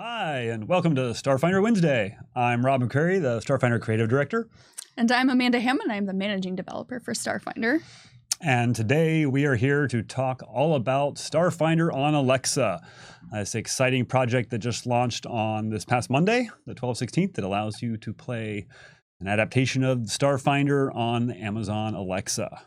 Hi, and welcome to Starfinder Wednesday. I'm Rob McCurry, the Starfinder Creative Director. And I'm Amanda Hammond. I'm the Managing Developer for Starfinder. And today we are here to talk all about Starfinder on Alexa. This exciting project that just launched on this past Monday, the 12/16th, that allows you to play an adaptation of Starfinder on Amazon Alexa.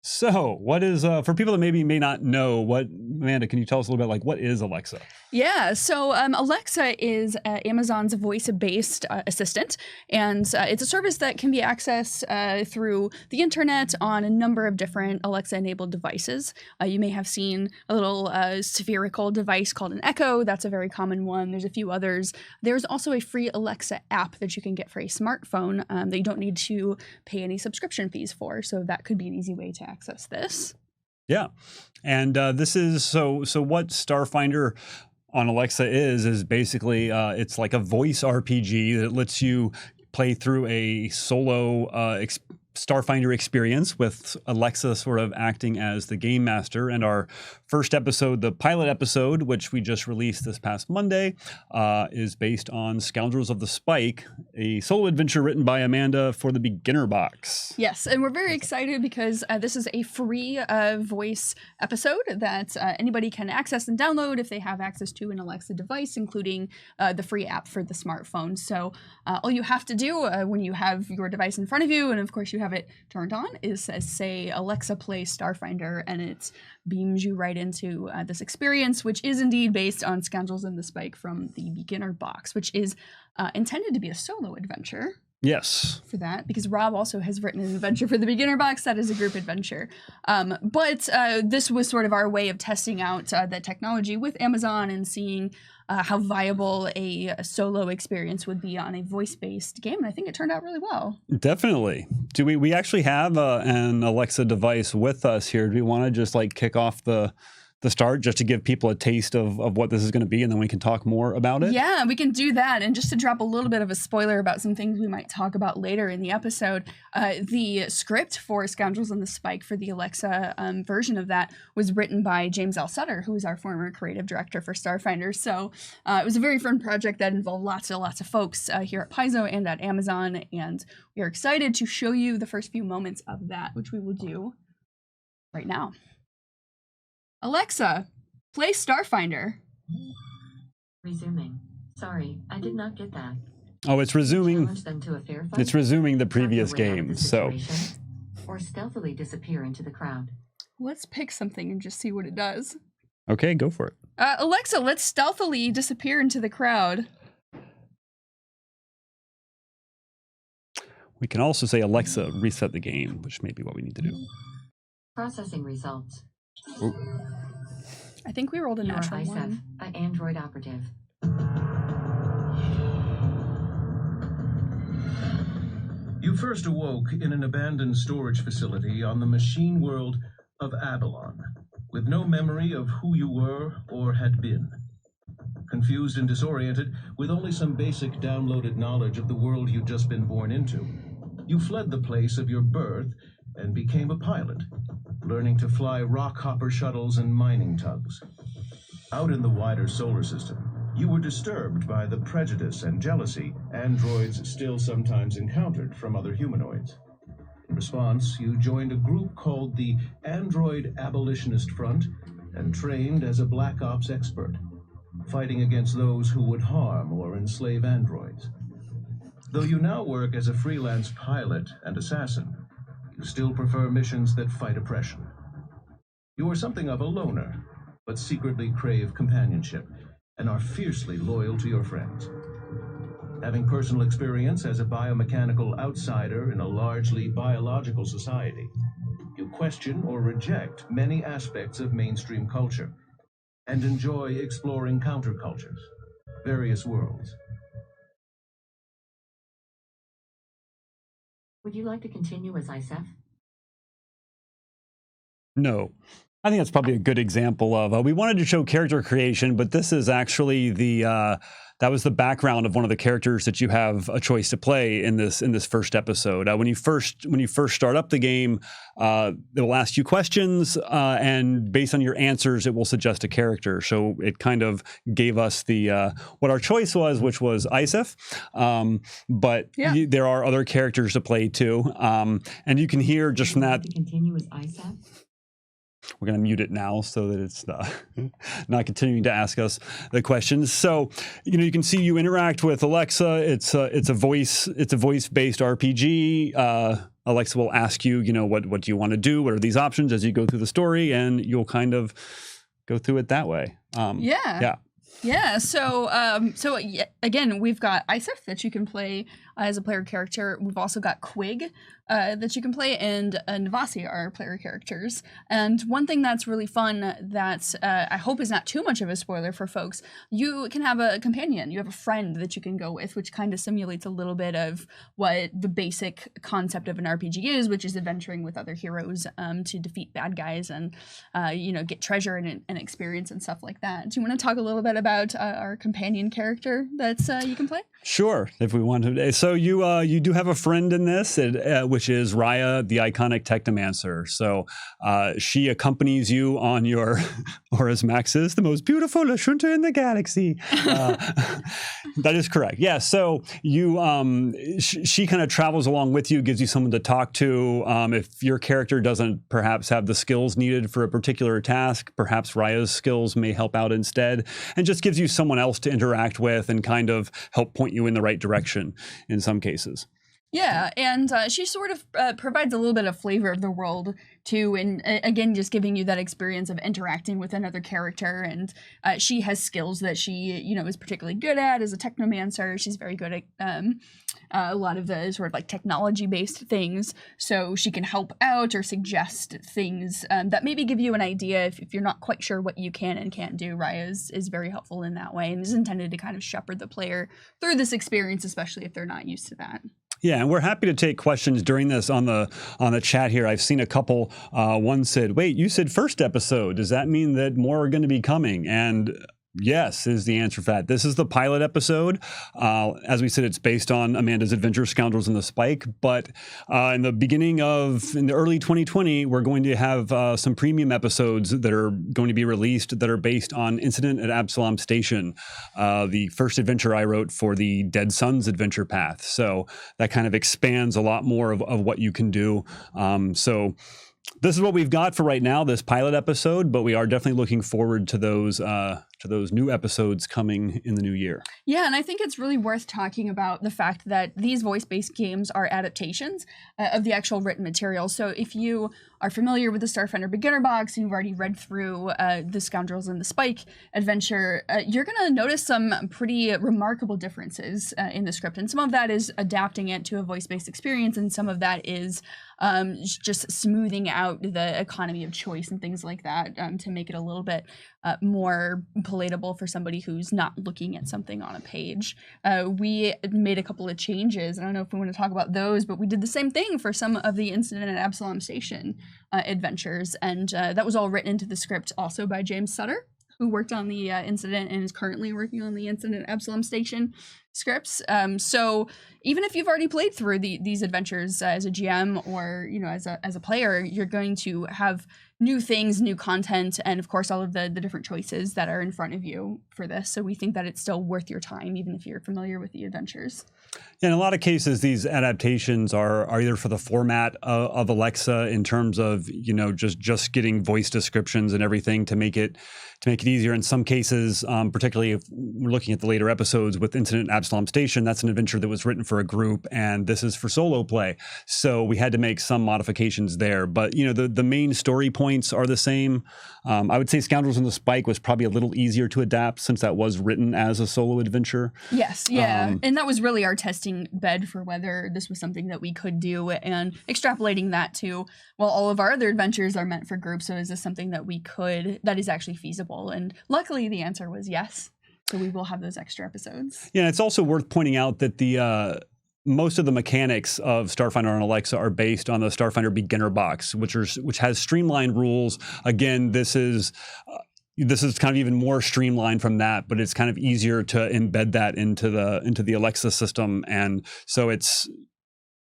So, what is, for people that maybe may not know, Amanda, can you tell us a little bit, what is Alexa? Yeah, so Alexa is Amazon's voice-based assistant, and it's a service that can be accessed through the internet on a number of different Alexa-enabled devices. You may have seen a little spherical device called an Echo. That's a very common one. There's a few others. There's also a free Alexa app that you can get for a smartphone that you don't need to pay any subscription fees for, so that could be an easy way to access this. Yeah, and this is so what Starfinder on Alexa is basically it's like a voice RPG that lets you play through a solo Starfinder experience with Alexa sort of acting as the game master. And our first episode, the pilot episode, which we just released this past Monday, is based on Scoundrels of the Spike, a solo adventure written by Amanda for the beginner box. Yes, and we're very excited because this is a free voice episode that anybody can access and download if they have access to an Alexa device, including the free app for the smartphone. So all you have to do when you have your device in front of you, and of course you have it turned on, is say Alexa play Starfinder, and it beams you right into this experience, which is indeed based on Scoundrels in the Spike from the beginner box, which is intended to be a solo adventure. Yes. For that, because Rob also has written an adventure for the beginner box that is a group adventure. But this was sort of our way of testing out the technology with Amazon and seeing how viable a solo experience would be on a voice-based game. And I think it turned out really well. Definitely. Do we actually have an Alexa device with us here? Do we want to just kick off the start just to give people a taste of what this is going to be, and then we can talk more about it? Yeah, we can do that. And just to drop a little bit of a spoiler about some things we might talk about later in the episode, the script for Scoundrels on the Spike for the Alexa version of that was written by James L. Sutter, who is our former creative director for Starfinder. So it was a very fun project that involved lots and lots of folks here at Paizo and at Amazon. And we are excited to show you the first few moments of that, which we will do right now. Alexa, play Starfinder. Resuming. Sorry, I did not get that. Oh, it's resuming. Challenge them to a fair fight. It's resuming the previous Try to win out game. of the situation, or stealthily disappear into the crowd. Let's pick something and just see what it does. Okay, go for it. Alexa, let's stealthily disappear into the crowd. We can also say, Alexa, reset the game, which may be what we need to do. Processing results. Ooh. I think we rolled a You are natural ISEF, one. an android operative. You first awoke in an abandoned storage facility on the machine world of Avalon, with no memory of who you were or had been. Confused and disoriented, with only some basic downloaded knowledge of the world you'd just been born into, you fled the place of your birth and became a pilot, learning to fly rockhopper shuttles and mining tugs. Out in the wider solar system, you were disturbed by the prejudice and jealousy androids still sometimes encountered from other humanoids. In response, you joined a group called the Android Abolitionist Front and trained as a Black Ops expert, fighting against those who would harm or enslave androids. Though you now work as a freelance pilot and assassin, you still prefer missions that fight oppression. You are something of a loner, but secretly crave companionship and are fiercely loyal to your friends. Having personal experience as a biomechanical outsider in a largely biological society, you question or reject many aspects of mainstream culture and enjoy exploring countercultures, various worlds. Would you like to continue as ISEF? No. I think that's probably a good example of we wanted to show character creation, but this is actually that was the background of one of the characters that you have a choice to play in this first episode. When you first start up the game, it will ask you questions, and based on your answers, it will suggest a character. So it kind of gave us the what our choice was, which was Isef. But there are other characters to play too, and you can hear just from that. Continue as Isef. We're going to mute it now so that it's not continuing to ask us the questions. So, you can see you interact with Alexa. It's a voice-based RPG. Alexa will ask you, what do you want to do? What are these options as you go through the story? And you'll kind of go through it that way. Yeah. So again, we've got Isef that you can play as a player character. We've also got Quig that you can play, and Navasi are player characters. And one thing that's really fun that I hope is not too much of a spoiler for folks, you can have a companion. You have a friend that you can go with, which kind of simulates a little bit of what the basic concept of an RPG is, which is adventuring with other heroes to defeat bad guys and get treasure and experience and stuff like that. Do you want to talk a little bit about our companion character that's you can play? Sure, if we want to. So you do have a friend in this, which is Raya, the iconic Technomancer. So she accompanies you on your, or as Max says, the most beautiful Lashunta in the galaxy. That is correct. Yeah. So she kind of travels along with you, gives you someone to talk to. If your character doesn't perhaps have the skills needed for a particular task, perhaps Raya's skills may help out instead, and just gives you someone else to interact with and kind of help point you in the right direction in some cases. Yeah, and she sort of provides a little bit of flavor of the world too, and again, just giving you that experience of interacting with another character. And she has skills that she, is particularly good at as a technomancer. She's very good at a lot of the sort of like technology-based things, so she can help out or suggest things that maybe give you an idea if you're not quite sure what you can and can't do. Raya is very helpful in that way, and is intended to kind of shepherd the player through this experience, especially if they're not used to that. Yeah, and we're happy to take questions during this on the chat here. I've seen a couple. One said, "Wait, you said first episode. Does that mean that more are going to be coming?" And yes is the answer for that. This is the pilot episode. As we said, it's based on Amanda's adventure, Scoundrels in the Spike. But in the early 2020, we're going to have some premium episodes that are going to be released that are based on Incident at Absalom Station, the first adventure I wrote for the Dead Sons adventure path. So that kind of expands a lot more of what you can do. So this is what we've got for right now, this pilot episode, but we are definitely looking forward to those new episodes coming in the new year. Yeah, and I think it's really worth talking about the fact that these voice-based games are adaptations of the actual written material. So if you are familiar with the Starfinder Beginner Box and you've already read through the Scoundrels in the Spike adventure, you're going to notice some pretty remarkable differences in the script. And some of that is adapting it to a voice-based experience, and some of that is just smoothing out the economy of choice and things like that to make it a little bit more palatable for somebody who's not looking at something on a page. We made a couple of changes. I don't know if we want to talk about those, but we did the same thing for some of the Incident at Absalom Station adventures, and that was all written into the script also by James Sutter, who worked on the incident and is currently working on the Incident at Absalom Station scripts. So even if you've already played through these adventures as a GM or as a player, you're going to have new things, new content, and of course all of the different choices that are in front of you for this. So we think that it's still worth your time, even if you're familiar with the adventures. Yeah, in a lot of cases, these adaptations are either for the format of Alexa in terms of just getting voice descriptions and everything to make it easier. In some cases, particularly if we're looking at the later episodes with Incident at Absalom Station, that's an adventure that was written for a group, and this is for solo play. So we had to make some modifications there. But the main story points are the same. I would say Scoundrels in the Spike was probably a little easier to adapt since that was written as a solo adventure. Yes, yeah. And that was really our testing bed for whether this was something that we could do, and extrapolating that to, well, all of our other adventures are meant for groups, so is this something that is actually feasible? And luckily the answer was yes. So we will have those extra episodes. Yeah, it's also worth pointing out that most of the mechanics of Starfinder on Alexa are based on the Starfinder beginner box, which has streamlined rules. Again, this is kind of even more streamlined from that, but it's kind of easier to embed that into the Alexa system, and so it's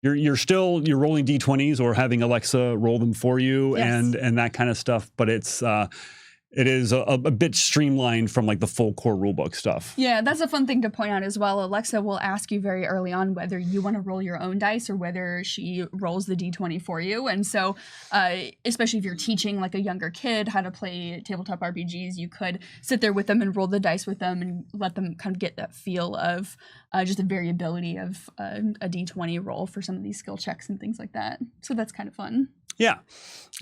you're rolling d20s or having Alexa roll them for you, Yes. and that kind of stuff, but it is a bit streamlined from like the full core rulebook stuff. Yeah, that's a fun thing to point out as well. Alexa will ask you very early on whether you want to roll your own dice or whether she rolls the d20 for you. And so, especially if you're teaching like a younger kid how to play tabletop RPGs, you could sit there with them and roll the dice with them and let them kind of get that feel of just the variability of a d20 roll for some of these skill checks and things like that. So that's kind of fun. Yeah.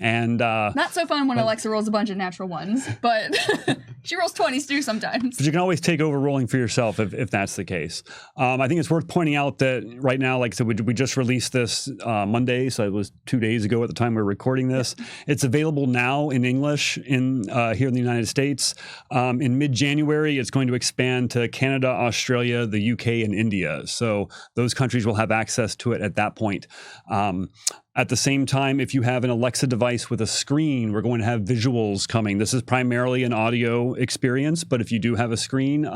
And not so fun when Alexa rolls a bunch of natural ones, but she rolls 20s too sometimes. But you can always take over rolling for yourself if that's the case. I think it's worth pointing out that right now, like I said, we just released this Monday, so it was 2 days ago at the time we were recording this. It's available now in English here in the United States. In mid-January, it's going to expand to Canada, Australia, the UK, and India. So those countries will have access to it at that point. At the same time, if you have an Alexa device with a screen, we're going to have visuals coming. This is primarily an audio experience, but if you do have a screen,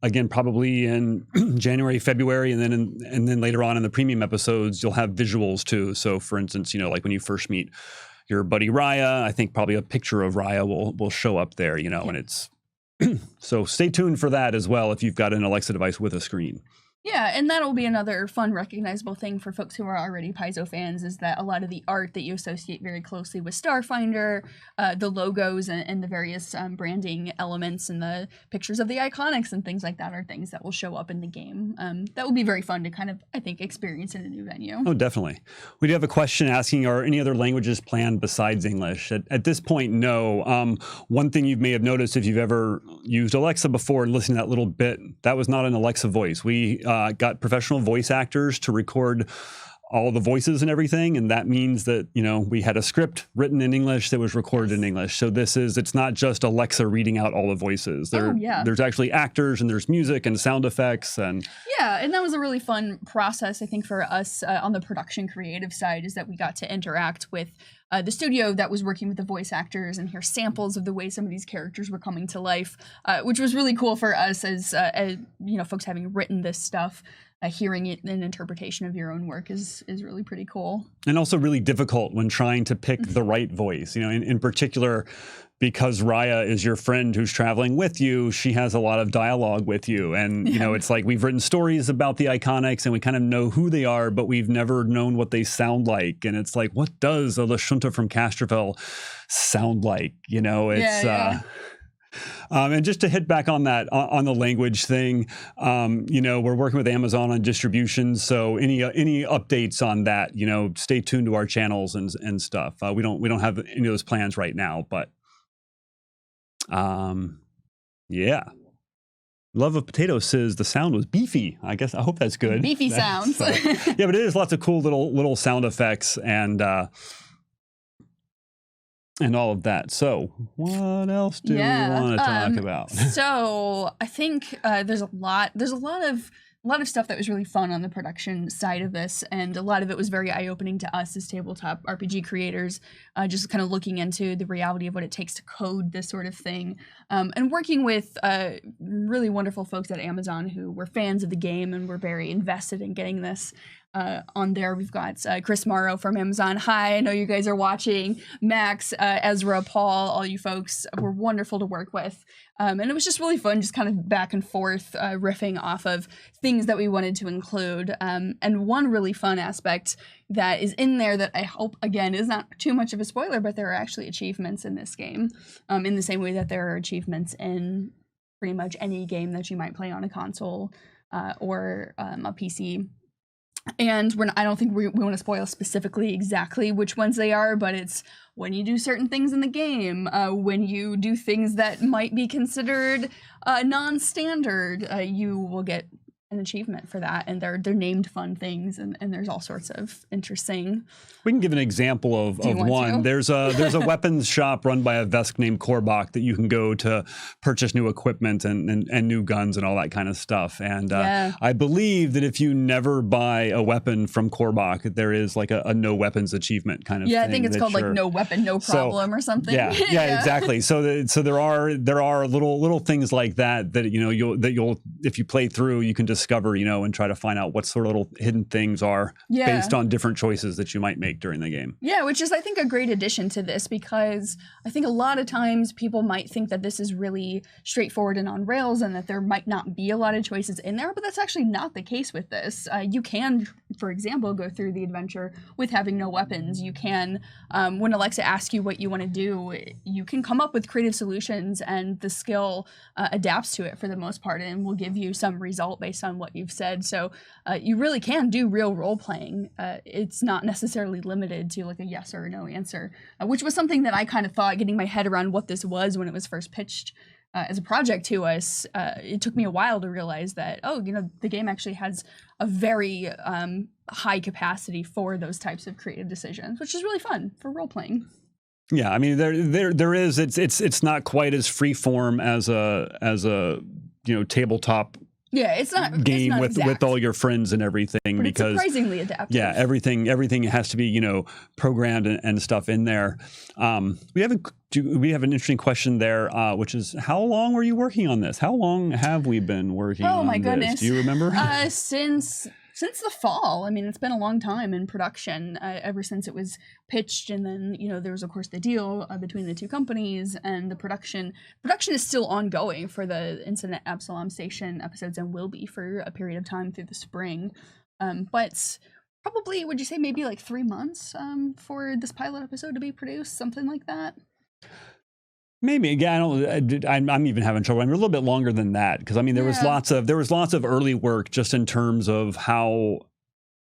again, probably in January, February, and then later on in the premium episodes, you'll have visuals too. So, for instance, like when you first meet your buddy Raya, I think probably a picture of Raya will show up there, and it's so stay tuned for that as well if you've got an Alexa device with a screen. Yeah, and that'll be another fun, recognizable thing for folks who are already Paizo fans, is that a lot of the art that you associate very closely with Starfinder, the logos and the various branding elements and the pictures of the iconics and things like that are things that will show up in the game. That will be very fun to kind of, I think, experience in a new venue. Oh, definitely. We do have a question asking, are any other languages planned besides English? At this point, no. One thing you may have noticed if you've ever used Alexa before and listened to that little bit, that was not an Alexa voice. We got professional voice actors to record all the voices and everything, and that means that we had a script written in English that was recorded in English. So it's not just Alexa reading out all the voices. There's actually actors and there's music and sound effects and that was a really fun process, I think, for us on the production creative side, is that we got to interact with the studio that was working with the voice actors and hear samples of the way some of these characters were coming to life, which was really cool for us as folks having written this stuff. Hearing it in interpretation of your own work is really pretty cool. And also really difficult when trying to pick the right voice. In particular, because Raya is your friend who's traveling with you, she has a lot of dialogue with you. And, it's like we've written stories about the iconics and we kind of know who they are, but we've never known what they sound like. And it's like, what does a Lashunta from Castroville sound like? And just to hit back on that, on the language thing, we're working with Amazon on distribution. So any updates on that, stay tuned to our channels and stuff. We don't have any of those plans right now, but yeah. Love of Potato says the sound was beefy. I hope that's good. Beefy sounds. Yeah, but it is lots of cool little sound effects and all of that. So what else do we want to talk about? So I think there's a lot of stuff that was really fun on the production side of this, and a lot of it was very eye-opening to us as tabletop RPG creators, just kind of looking into the reality of what it takes to code this sort of thing, and working with really wonderful folks at Amazon who were fans of the game and were very invested in getting this on there. We've got Chris Morrow from Amazon. Hi, I know you guys are watching. Max, Ezra, Paul, all you folks were wonderful to work with. And it was just really fun, just kind of back and forth, riffing off of things that we wanted to include. And one really fun aspect that is in there that I hope, again, is not too much of a spoiler, but there are actually achievements in this game, in the same way that there are achievements in pretty much any game that you might play on a console or a PC. And I don't think we want to spoil specifically exactly which ones they are, but it's when you do certain things in the game, when you do things that might be considered non-standard, you will get an achievement for that, and they're named fun things, and there's all sorts of interesting. We can give an example of you want one. to? There's a weapons shop run by a Vesk named Korbach that you can go to purchase new equipment and new guns and all that kind of stuff. And I believe that if you never buy a weapon from Korbach, there is like a no weapons achievement kind of thing. I think it's called like no weapon, no problem or something. Yeah, exactly. So there are little things like that you'll if you play through, you can discover, and try to find out what sort of little hidden things are based on different choices that you might make during the game. Yeah, which is, I think, a great addition to this, because I think a lot of times people might think that this is really straightforward and on rails and that there might not be a lot of choices in there, but that's actually not the case with this. You can, for example, go through the adventure with having no weapons. You can, when Alexa asks you what you want to do, you can come up with creative solutions, and the skill adapts to it for the most part and will give you some result based on what you've said. So you really can do real role playing. It's not necessarily limited to like a yes or a no answer, which was something that I kind of thought, getting my head around what this was when it was first pitched as a project to us. It took me a while to realize that, the game actually has a very high capacity for those types of creative decisions, which is really fun for role playing. Yeah, I mean there is it's not quite as free form as a tabletop it's not game it's not with all your friends and everything, but because it's surprisingly adaptive. Yeah, everything has to be programmed and stuff in there. We have an interesting question there, which is, how long were you working on this? How long have we been working on this? Oh my goodness. Do you remember? Since the fall. I mean, it's been a long time in production, ever since it was pitched, and then there was of course the deal between the two companies, and the production is still ongoing for the Incident Absalom Station episodes, and will be for a period of time through the spring. But probably, would you say maybe like 3 months for this pilot episode to be produced, something like that? Maybe. Again, I'm even having trouble. I'm a little bit longer than that, because I mean there was lots of early work just in terms of how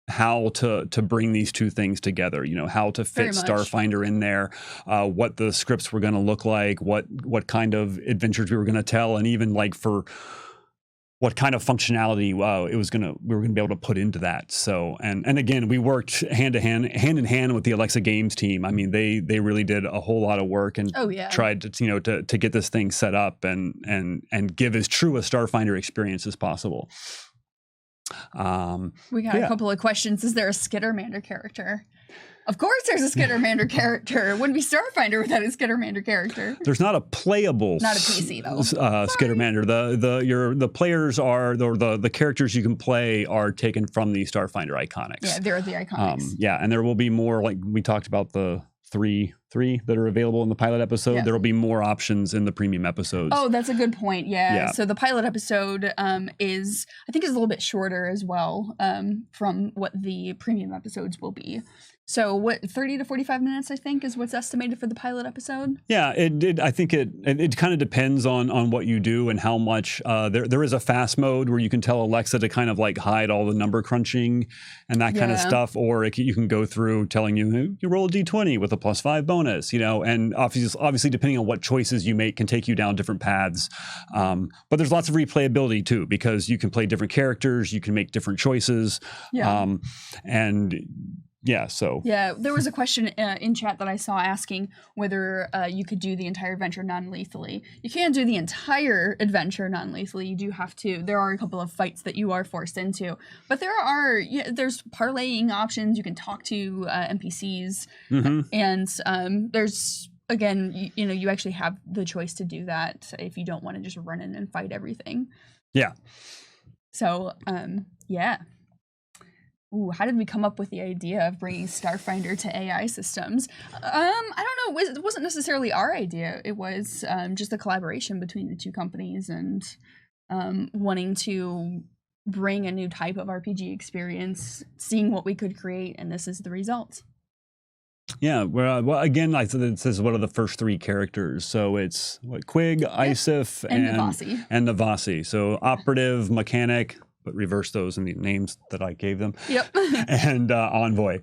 to bring these two things together. How to fit Starfinder in there, what the scripts were going to look like, what kind of adventures we were going to tell, and even like for what kind of functionality we were going to be able to put into that. So and again, we worked hand in hand with the Alexa Games team. I mean, they really did a whole lot of work and tried to get this thing set up and give as true a Starfinder experience as possible. We got a couple of questions. Is there a Skittermander character? Of course there's a Skittermander character. It wouldn't be Starfinder without a Skittermander character. There's not a playable not a PC though. Skittermander. The players are the characters you can play are taken from the Starfinder iconics. Yeah, they're the iconics. And there will be more, like we talked about the three that are available in the pilot episode. There will be more options in the premium episodes. Oh, that's a good point. Yeah. So the pilot episode is a little bit shorter as well from what the premium episodes will be. So what, 30 to 45 minutes, I think, is what's estimated for the pilot episode? Yeah, I think it kind of depends on what you do and how much. There is a fast mode where you can tell Alexa to kind of like hide all the number crunching and that kind of stuff, or you can go through telling you roll a d20 with a +5 bonus, and obviously depending on what choices you make can take you down different paths. But there's lots of replayability too, because you can play different characters, you can make different choices, there was a question in chat that I saw asking whether you could do the entire adventure non-lethally. You can't do the entire adventure non-lethally. You do have to. There are a couple of fights that you are forced into, but there's parlaying options. You can talk to NPCs, and there's, again, you actually have the choice to do that if you don't want to just run in and fight everything. Yeah. So Ooh, how did we come up with the idea of bringing Starfinder to AI systems? I don't know. It wasn't necessarily our idea. It was just a collaboration between the two companies and wanting to bring a new type of RPG experience, seeing what we could create, and this is the result. Yeah, well, again, like it says, what are the first three characters? So it's Quig, Isif, and Navasi. So operative, mechanic, but reverse those in the names that I gave them. Yep. And Envoy.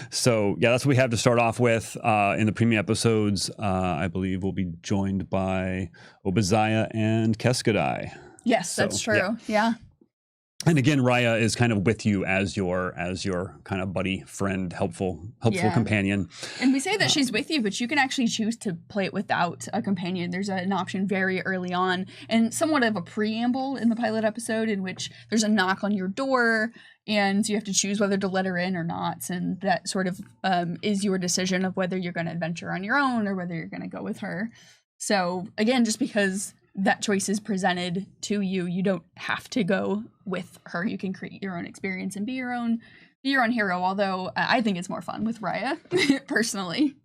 So that's what we have to start off with. In the premium episodes, I believe we'll be joined by Obaziah and Keskadai. Yes, that's true. Yeah. And again, Raya is kind of with you as your kind of buddy, friend, helpful companion. And we say that she's with you, but you can actually choose to play it without a companion. There's an option very early on, and somewhat of a preamble in the pilot episode, in which there's a knock on your door, and you have to choose whether to let her in or not. And that sort of is your decision of whether you're going to adventure on your own or whether you're going to go with her. So again, just because that choice is presented to you, you don't have to go with her. You can create your own experience and be your own hero. Although I think it's more fun with Raya, personally.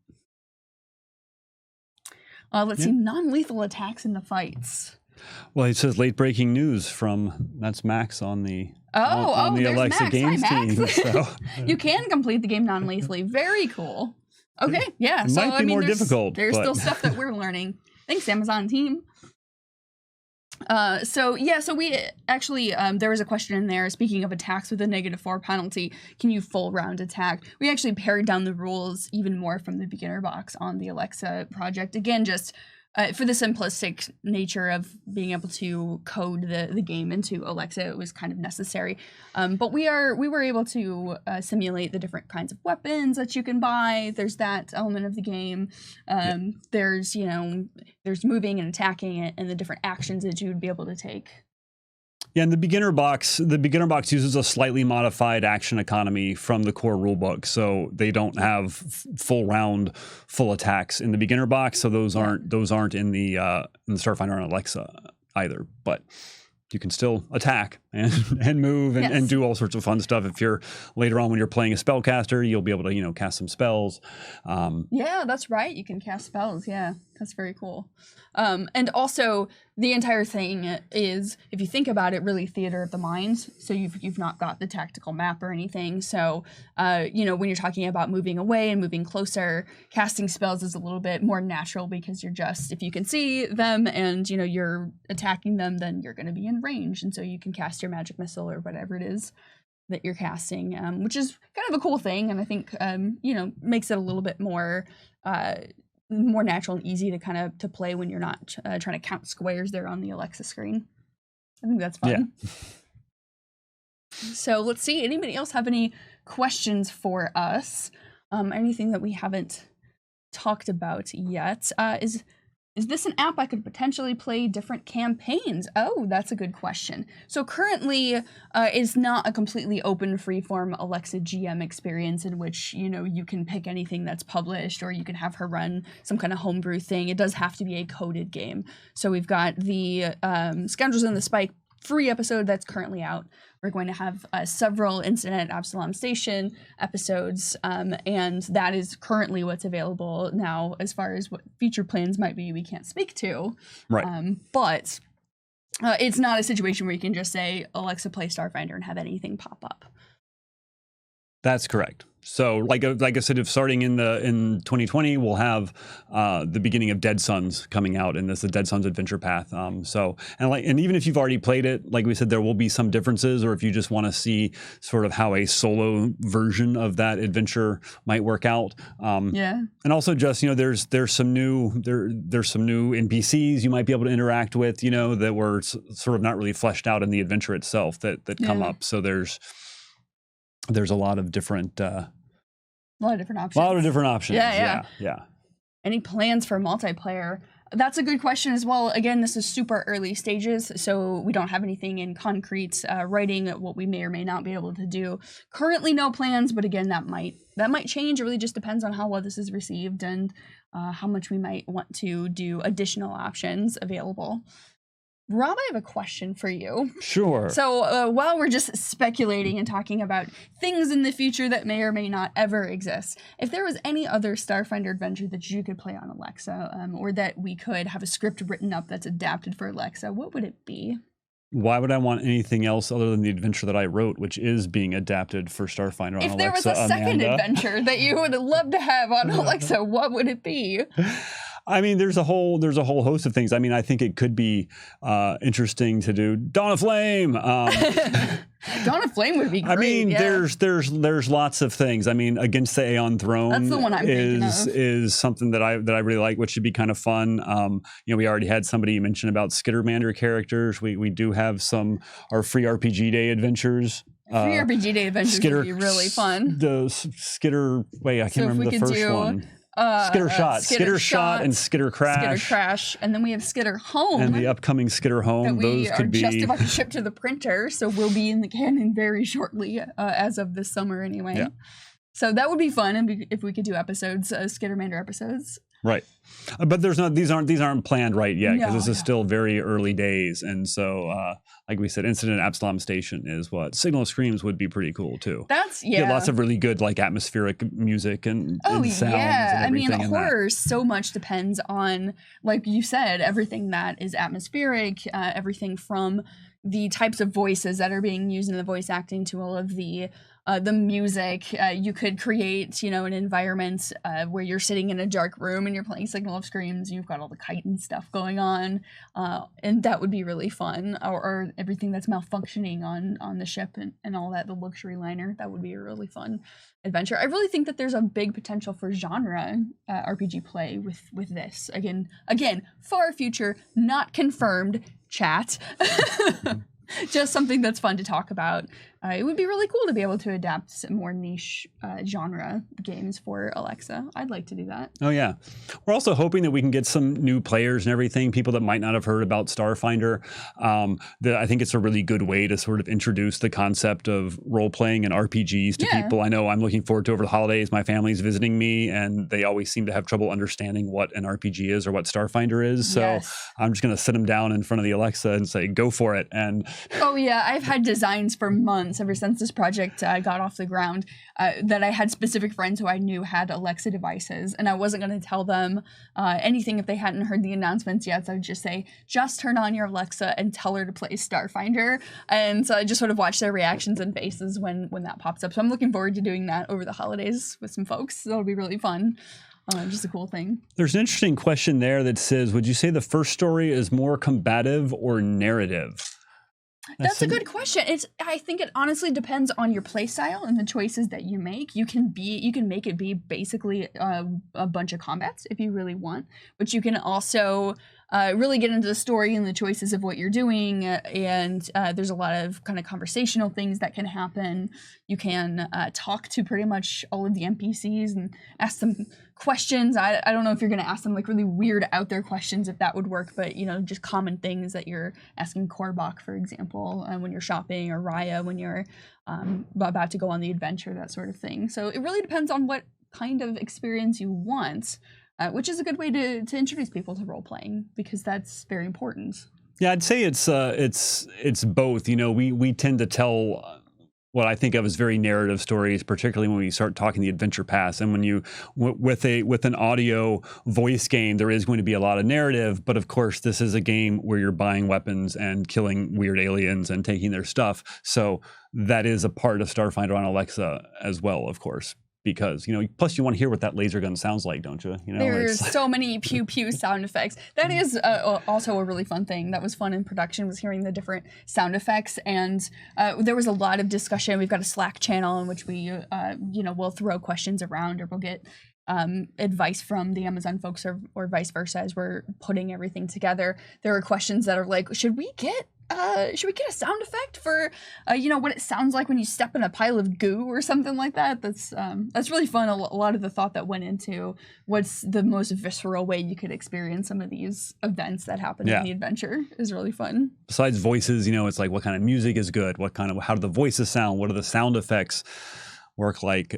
Let's see, non-lethal attacks in the fights. Well, it says late breaking news that's Max on the on the there's Alexa Max. Games Hi, Max. team. So. You can complete the game non-lethally. Very cool. Okay, yeah. It might be more difficult. There's but... still stuff that we're learning. Thanks, Amazon team. So we actually, there was a question in there, speaking of attacks with a -4 penalty, can you full round attack? We actually pared down the rules even more from the beginner box on the Alexa project. Again, just for the simplistic nature of being able to code the game into Alexa, it was kind of necessary. But we were able to simulate the different kinds of weapons that you can buy. There's that element of the game. There's moving and attacking and the different actions that you would be able to take. Yeah, and the beginner box uses a slightly modified action economy from the core rulebook, so they don't have full attacks in the beginner box. So those aren't in the Starfinder on Alexa either. But you can still attack and move and do all sorts of fun stuff. If you're later on when you're playing a spellcaster, you'll be able to cast some spells. Yeah, that's right. You can cast spells. Yeah, that's very cool. And also the entire thing is, if you think about it, really theater of the mind. So you've not got the tactical map or anything. So when you're talking about moving away and moving closer, casting spells is a little bit more natural because if you can see them and you're attacking them, then you're going to be in range, and so you can cast your magic missile or whatever it is that you're casting, which is kind of a cool thing, and I think makes it a little bit more natural and easy to play when you're not trying to count squares there on the Alexa screen. I think that's fun. Yeah. So let's see. Anybody else have any questions for us? Anything that we haven't talked about yet? Is this an app I could potentially play different campaigns? Oh, that's a good question. So currently, it's not a completely open, free-form Alexa GM experience in which, you can pick anything that's published or you can have her run some kind of homebrew thing. It does have to be a coded game. So we've got the Scoundrels in the Spike free episode that's currently out. We're going to have several Incident at Absalom Station episodes, and that is currently what's available now. As far as what future plans might be, we can't speak to. Right. But it's not a situation where you can just say, Alexa, play Starfinder and have anything pop up. That's correct. So, like I said, if starting in 2020, we'll have the beginning of Dead Suns coming out, and this is the Dead Suns Adventure Path. And even if you've already played it, like we said, there will be some differences, or if you just want to see sort of how a solo version of that adventure might work out. And also just there's some new NPCs you might be able to interact with, that were sort of not really fleshed out in the adventure itself that come up. So there's a lot of different options. Yeah. Any plans for multiplayer? That's a good question as well. Again, this is super early stages, so we don't have anything in concrete writing what we may or may not be able to do. Currently, no plans, but again, that might change. It really just depends on how well this is received and how much we might want to do additional options available. Rob, I have a question for you. Sure. So while we're just speculating and talking about things in the future that may or may not ever exist, if there was any other Starfinder adventure that you could play on Alexa, or that we could have a script written up that's adapted for Alexa, what would it be? Why would I want anything else other than the adventure that I wrote, which is being adapted for Starfinder on Alexa? If there was a second adventure that you would love to have on Alexa, what would it be? I mean, there's a whole host of things. I mean, I think it could be interesting to do Dawn of Flame. Dawn of Flame would be great. I mean, yeah. there's lots of things. I mean, Against the Aeon Throne That's the one I'm thinking of. is something that I really like, which should be kind of fun. We already had somebody mention about Skittermander characters. We do have our free RPG Day adventures. Free RPG Day adventures would be really fun. The Skitter. Wait, I can't remember the first one. Skitter Shot, and Skitter Crash. Skitter Crash, and then we have Skitter Home. And the upcoming Skitter Home, those could be just about to ship to the printer, so we'll be in the canon very shortly, as of this summer anyway. Yeah. So that would be fun if we could do episodes, Skittermander episodes. Right, but these aren't planned right yet because this is still very early days, and so like we said, Incident at Absalom Station is what Signal of Screams would be pretty cool too. That's lots of really good like atmospheric music and sounds. And I mean, everything horror so much depends on, like you said, everything that is atmospheric, everything from the types of voices that are being used in the voice acting to all of the music. You could create, an environment where you're sitting in a dark room and you're playing Signal of Screams. You've got all the kite and stuff going on, and that would be really fun. Or everything that's malfunctioning on the ship and all that, the luxury liner. That would be a really fun adventure. I really think that there's a big potential for genre RPG play with this. Again, far future, not confirmed. Chat. Just something that's fun to talk about. It would be really cool to be able to adapt some more niche genre games for Alexa. I'd like to do that. Oh, yeah. We're also hoping that we can get some new players and everything, people that might not have heard about Starfinder. I think it's a really good way to sort of introduce the concept of role-playing and RPGs to people. I know I'm looking forward to over the holidays. My family's visiting me, and they always seem to have trouble understanding what an RPG is or what Starfinder is. So I'm just going to sit them down in front of the Alexa and say, go for it. And oh, yeah. I've had designs for months ever since this project got off the ground that I had specific friends who I knew had Alexa devices, and I wasn't going to tell them anything if they hadn't heard the announcements yet. So I would just say, just turn on your Alexa and tell her to play Starfinder. And so I just sort of watch their reactions and faces when that pops up. So I'm looking forward to doing that over the holidays with some folks. That'll be really fun. Just a cool thing. There's an interesting question there that says, would you say the first story is more combative or narrative? That's a good question. I think it honestly depends on your play style and the choices that you make. You can make it be basically a bunch of combats if you really want, but you can also really get into the story and the choices of what you're doing. And there's a lot of kind of conversational things that can happen. You can talk to pretty much all of the NPCs and ask them questions. I don't know if you're going to ask them like really weird out there questions, if that would work, but just common things that you're asking Korbach, for example, when you're shopping, or Raya when you're about to go on the adventure, that sort of thing. So it really depends on what kind of experience you want. Which is a good way to introduce people to role playing, because that's very important. Yeah, I'd say it's both. We tend to tell what I think of as very narrative stories, particularly when we start talking the adventure paths. And when you with an audio voice game, there is going to be a lot of narrative. But of course, this is a game where you're buying weapons and killing weird aliens and taking their stuff. So that is a part of Starfinder on Alexa as well, of course. Because, plus you want to hear what that laser gun sounds like, don't you? There's so many pew pew sound effects. That is also a really fun thing. That was fun in production, was hearing the different sound effects. And there was a lot of discussion. We've got a Slack channel in which we, we'll throw questions around, or we'll get advice from the Amazon folks, or vice versa, as we're putting everything together. There are questions that are like, should we get a sound effect for what it sounds like when you step in a pile of goo or something like that? That's really fun. A lot of the thought that went into what's the most visceral way you could experience some of these events that happen in the adventure is really fun. Besides voices, it's like, what kind of music is good? How do the voices sound? What do the sound effects work like?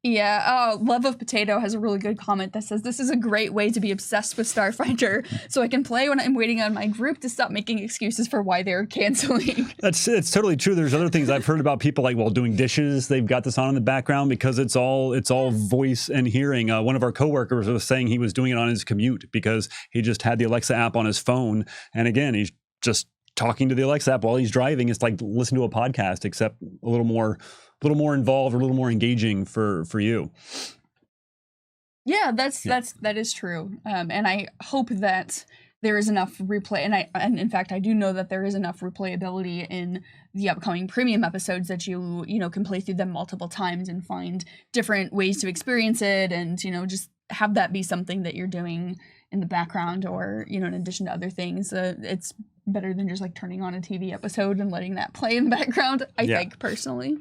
Yeah, Love of Potato has a really good comment that says, this is a great way to be obsessed with Starfinder, so I can play when I'm waiting on my group to stop making excuses for why they're canceling. It's totally true. There's other things I've heard about people, like while doing dishes, they've got this on in the background because it's all voice and hearing. One of our coworkers was saying he was doing it on his commute because he just had the Alexa app on his phone, and again, he's just talking to the Alexa app while he's driving. It's like listen to a podcast, except a little more involved, or a little more engaging for you. Yeah, that is true. And I hope that there is enough replay, and in fact I do know that there is enough replayability in the upcoming premium episodes that you can play through them multiple times and find different ways to experience it, and just have that be something that you're doing in the background, or in addition to other things. It's better than just like turning on a TV episode and letting that play in the background, I think, personally.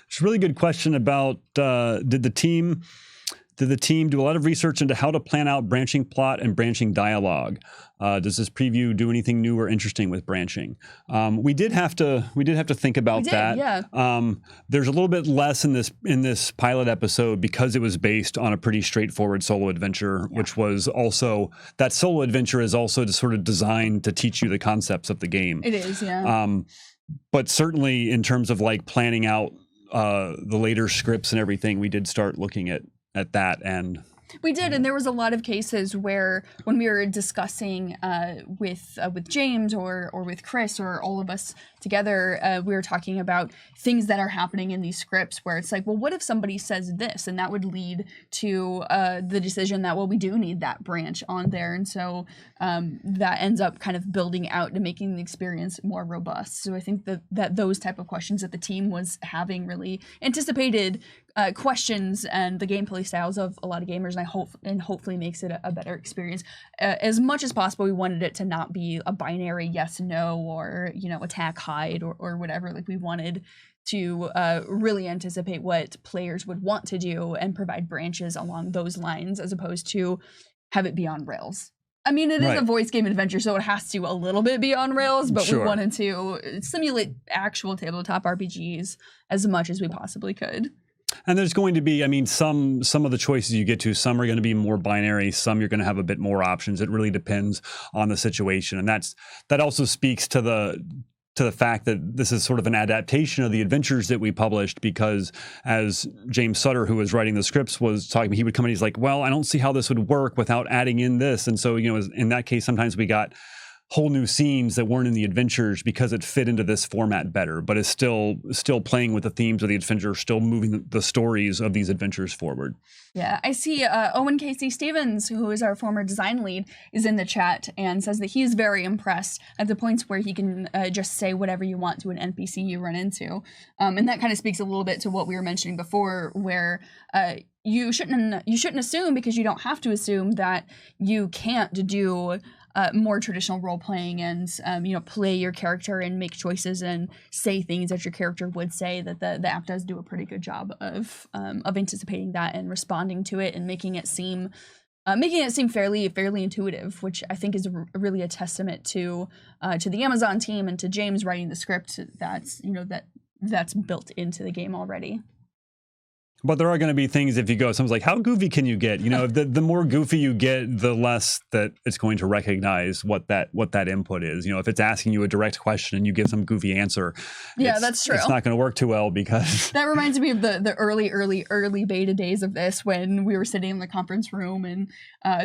It's a really good question about did the team do a lot of research into how to plan out branching plot and branching dialogue? Does this preview do anything new or interesting with branching? We did have to think about that. Yeah. There's a little bit less in this pilot episode because it was based on a pretty straightforward solo adventure, which was also, that solo adventure is also sort of designed to teach you the concepts of the game. It is, yeah. But certainly in terms of like planning out the later scripts and everything, we did start looking at that. And we did, and there was a lot of cases where when we were discussing with James or with Chris or all of us together, we were talking about things that are happening in these scripts where it's like, well, what if somebody says this? And that would lead to the decision that, well, we do need that branch on there. And so that ends up kind of building out to making the experience more robust. So I think that those type of questions that the team was having really anticipated questions and the gameplay styles of a lot of gamers, and hopefully makes it a better experience. As much as possible, we wanted it to not be a binary yes, no, or attack, hide, or whatever. Like, we wanted to really anticipate what players would want to do and provide branches along those lines, as opposed to have it be on rails. I mean, it is a voice game adventure, so it has to a little bit be on rails, but we wanted to simulate actual tabletop RPGs as much as we possibly could. And there's going to be, I mean, some of the choices you get to, some are going to be more binary, some you're going to have a bit more options. It really depends on the situation. And that also speaks to the fact that this is sort of an adaptation of the adventures that we published, because as James Sutter, who was writing the scripts, was talking, he would come and he's like, well, I don't see how this would work without adding in this. And so, in that case, sometimes we got whole new scenes that weren't in the adventures because it fit into this format better, but is still playing with the themes of the adventure, still moving the stories of these adventures forward. Yeah, I see Owen Casey Stevens, who is our former design lead, is in the chat and says that he's very impressed at the points where he can just say whatever you want to an NPC you run into. And that kind of speaks a little bit to what we were mentioning before, where you shouldn't assume, because you don't have to assume, that you can't do more traditional role playing and play your character and make choices and say things that your character would say. That the app does do a pretty good job of anticipating that and responding to it and making it seem fairly intuitive, which I think is really a testament to the Amazon team and to James writing the script. That's built into the game already. But there are going to be things, if you go, someone's like, how goofy can you get? The more goofy you get, the less that it's going to recognize what that input is. If it's asking you a direct question and you give some goofy answer, that's true. It's not going to work too well, because that reminds me of the early beta days of this, when we were sitting in the conference room and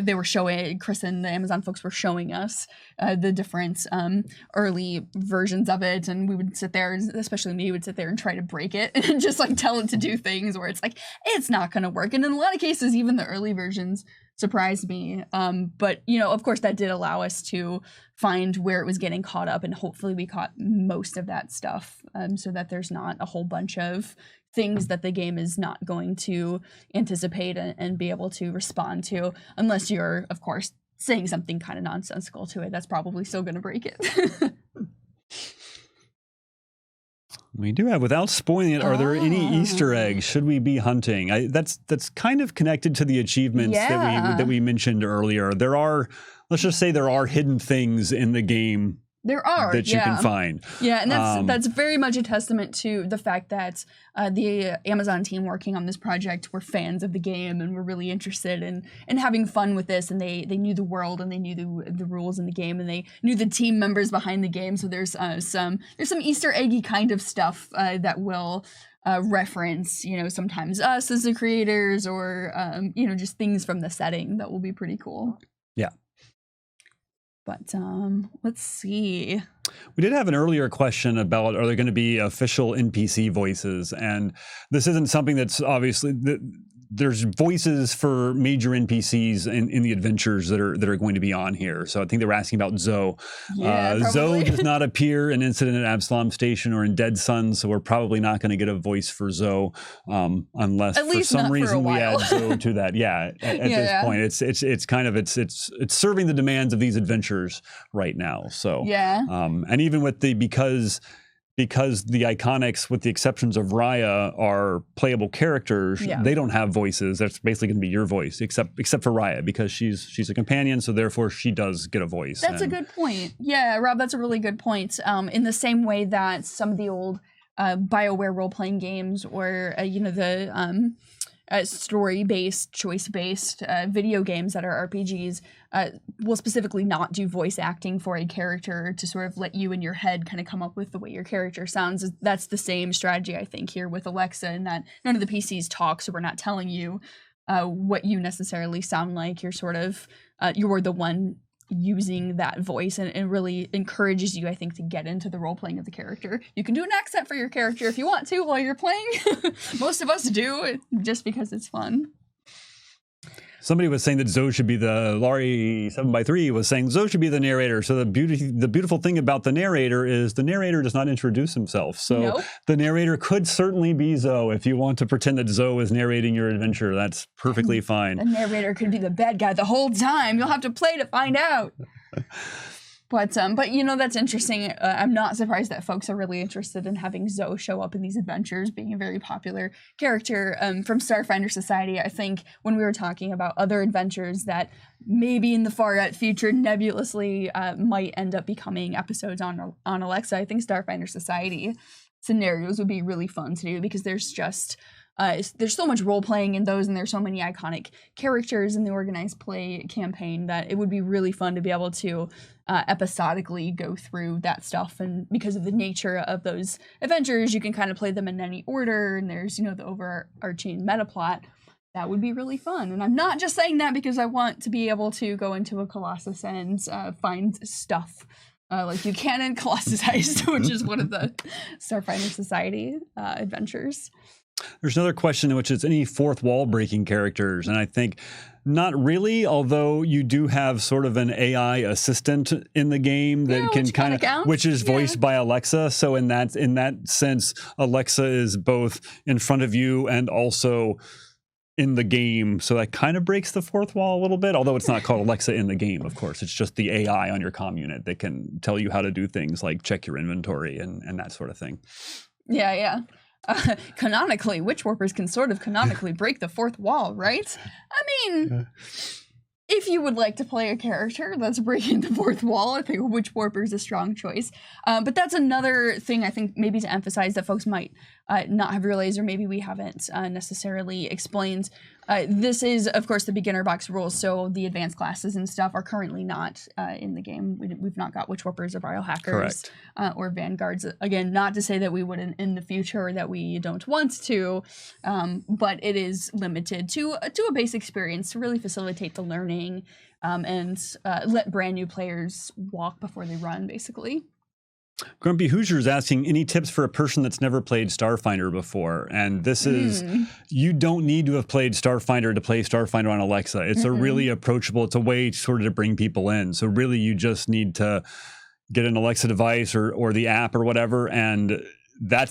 they were showing, Chris and the Amazon folks were showing us the different early versions of it, and we would sit there, especially me, would sit there and try to break it and just like tell it to do things where it's like, it's not going to work. And in a lot of cases, even the early versions surprised me. But, of course, that did allow us to find where it was getting caught up. And hopefully we caught most of that stuff, so that there's not a whole bunch of things that the game is not going to anticipate and be able to respond to, unless you're, of course, saying something kind of nonsensical to it. That's probably still going to break it. We do have, without spoiling it, are there any Easter eggs? Should we be hunting? That's kind of connected to the achievements that we mentioned earlier. Let's just say there are hidden things in the game. There are that you can find. Yeah, and that's very much a testament to the fact that the Amazon team working on this project were fans of the game and were really interested in having fun with this, and they knew the world and they knew the rules in the game, and they knew the team members behind the game. So there's some Easter eggy kind of stuff that will reference, sometimes us as the creators, or just things from the setting that will be pretty cool. Yeah. But let's see. We did have an earlier question about, are there going to be official NPC voices? And this isn't something that's obviously, there's voices for major NPCs in the adventures that are going to be on here. So I think they were asking about Zoe. Yeah, Zoe does not appear in Incident at Absalom Station or in Dead Sun, so we're probably not going to get a voice for Zoe unless At for least some not for a reason we while. add Zoe to that. Yeah, at this point, it's kind of it's serving the demands of these adventures right now. So Yeah. and even with because the iconics, with the exceptions of Raya, are playable characters, they don't have voices. That's basically going to be your voice, except for Raya, because she's a companion, so therefore she does get a voice. That's a good point. Yeah, Rob, that's a really good point. In the same way that some of the old BioWare role-playing games or, the story-based, choice-based video games that are RPGs will specifically not do voice acting for a character to sort of let you in your head kind of come up with the way your character sounds. That's the same strategy, I think, here with Alexa, in that none of the PCs talk, so we're not telling you what you necessarily sound like. You're sort of, you're the one using that voice, and it really encourages you, I think, to get into the role playing of the character. You can do an accent for your character if you want to while you're playing. Most of us do, just because it's fun. Somebody was saying that Zoe should be Laurie 7x3 was saying Zoe should be the narrator. So the beautiful thing about the narrator is the narrator does not introduce himself. So the narrator could certainly be Zoe. If you want to pretend that Zoe is narrating your adventure, that's perfectly fine. The narrator could be the bad guy the whole time. You'll have to play to find out. But that's interesting. I'm not surprised that folks are really interested in having Zoe show up in these adventures, being a very popular character from Starfinder Society. I think when we were talking about other adventures that maybe in the far-out future nebulously might end up becoming episodes on Alexa, I think Starfinder Society scenarios would be really fun to do, because there's just there's so much role playing in those, and there's so many iconic characters in the organized play campaign that it would be really fun to be able to episodically go through that stuff. And because of the nature of those adventures, you can kind of play them in any order, and there's the overarching meta plot. That would be really fun. And I'm not just saying that because I want to be able to go into a Colossus and find stuff like you can in Colossus Heist, which is one of the Starfinder Society adventures. There's another question, which is any fourth wall breaking characters, and I think not really, although you do have sort of an AI assistant in the game that can kind of, which is voiced by Alexa. So in that sense, Alexa is both in front of you and also in the game. So that kind of breaks the fourth wall a little bit, although it's not called Alexa in the game, of course. It's just the AI on your comm unit that can tell you how to do things like check your inventory and that sort of thing. Yeah. Canonically, witch warpers can sort of canonically break the fourth wall, right? I mean, if you would like to play a character that's breaking the fourth wall, I think witch warper is a strong choice. But that's another thing I think maybe to emphasize that folks might not have realized, or maybe we haven't necessarily explained. This is, of course, the beginner box rules, so the advanced classes and stuff are currently not in the game. We've not got witch warpers or biohackers or vanguards. Again, not to say that we wouldn't in the future or that we don't want to, but it is limited to a base experience to really facilitate the learning and let brand new players walk before they run, basically. Grumpy Hoosier is asking any tips for a person that's never played Starfinder before. And this is, you don't need to have played Starfinder to play Starfinder on Alexa. It's a really approachable, it's a way sort of to bring people in. So really you just need to get an Alexa device or the app or whatever, and